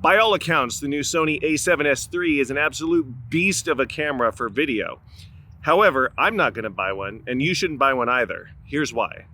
By all accounts, the new Sony A7S III is an absolute beast of a camera for video. However, I'm not going to buy one, and you shouldn't buy one either. Here's why.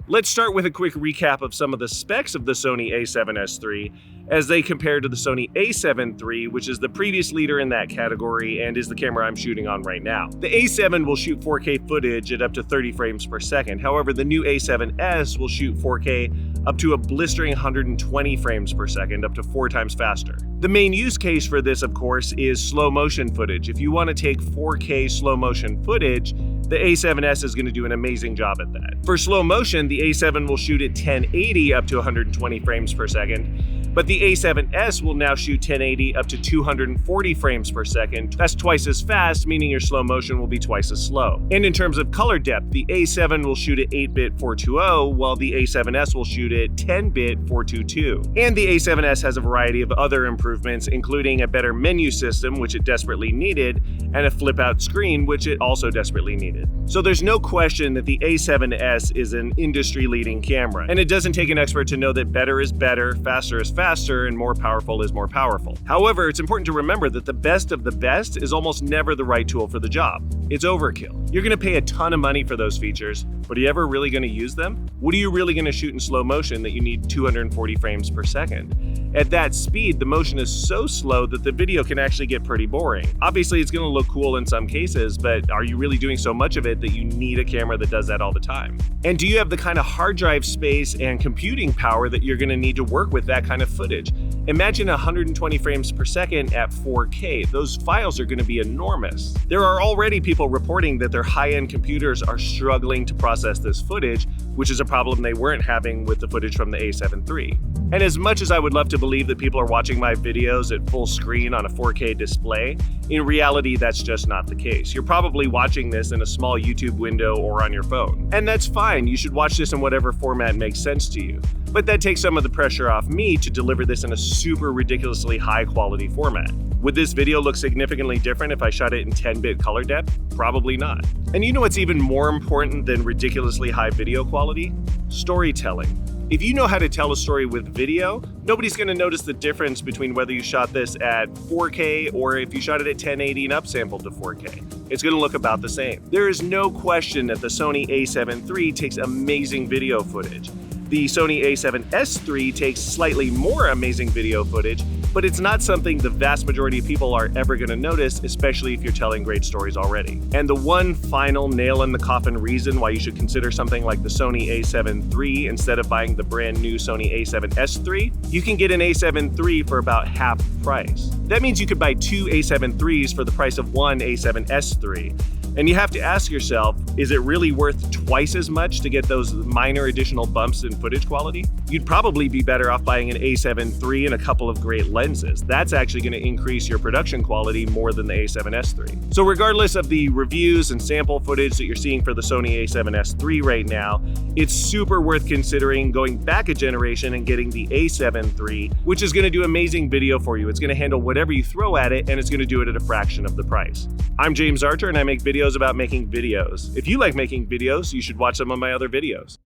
Let's start with a quick recap of some of the specs of the Sony A7S III as they compare to the Sony A7 III, which is the previous leader in that category and is the camera I'm shooting on right now. The A7 will shoot 4K footage at up to 30 frames per second. However, the new A7S will shoot 4K up to a blistering 120 frames per second, up to 4 times faster. The main use case for this, of course, is slow motion footage. If you want to take 4K slow motion footage, the A7S is going to do an amazing job at that. For slow motion, the A7 will shoot at 1080 up to 120 frames per second, but the A7S will now shoot 1080 up to 240 frames per second. That's twice as fast, meaning your slow motion will be twice as slow. And in terms of color depth, the A7 will shoot at 8-bit 420, while the A7S will shoot at 10-bit 422. And the A7S has a variety of other improvements, including a better menu system, which it desperately needed, and a flip-out screen, which it also desperately needed. So there's no question that the A7S is an industry-leading camera, and it doesn't take an expert to know that better is better, faster is faster, and more powerful is more powerful. However, it's important to remember that the best of the best is almost never the right tool for the job. It's overkill. You're going to pay a ton of money for those features, but are you ever really going to use them? What are you really going to shoot in slow motion that you need 240 frames per second? At that speed, the motion is so slow that the video can actually get pretty boring. Obviously, it's going to look cool in some cases, but are you really doing so much of it that you need a camera that does that all the time? And do you have the kind of hard drive space and computing power that you're going to need to work with that kind of footage? Imagine 120 frames per second at 4K. Those files are going to be enormous. There are already people reporting that their high-end computers are struggling to process this footage, which is a problem they weren't having with the footage from the A7 III. And as much as I would love to believe that people are watching my videos at full screen on a 4K display, in reality, that's just not the case. You're probably watching this in a small YouTube window or on your phone. And that's fine. You should watch this in whatever format makes sense to you. But that takes some of the pressure off me to deliver this in a super ridiculously high quality format. Would this video look significantly different if I shot it in 10-bit color depth? Probably not. And you know what's even more important than ridiculously high video quality? Storytelling. If you know how to tell a story with video, nobody's going to notice the difference between whether you shot this at 4K or if you shot it at 1080 and upsampled to 4K. It's going to look about the same. There is no question that the Sony A7 III takes amazing video footage. The Sony A7S III takes slightly more amazing video footage, but it's not something the vast majority of people are ever going to notice, especially if you're telling great stories already. And the one final nail-in-the-coffin reason why you should consider something like the Sony A7 III instead of buying the brand new Sony A7S III, you can get an A7 III for about half the price. That means you could buy 2 A7 IIIs for the price of one A7S III. And you have to ask yourself, is it really worth twice as much to get those minor additional bumps in footage quality? You'd probably be better off buying an A7 III and a couple of great lenses. That's actually going to increase your production quality more than the A7S III. So regardless of the reviews and sample footage that you're seeing for the Sony A7S III right now, it's super worth considering going back a generation and getting the A7 III, which is going to do amazing video for you. It's going to handle whatever you throw at it, and it's going to do it at a fraction of the price. I'm James Archer, and I make videos about making videos. If you like making videos, you should watch some of my other videos.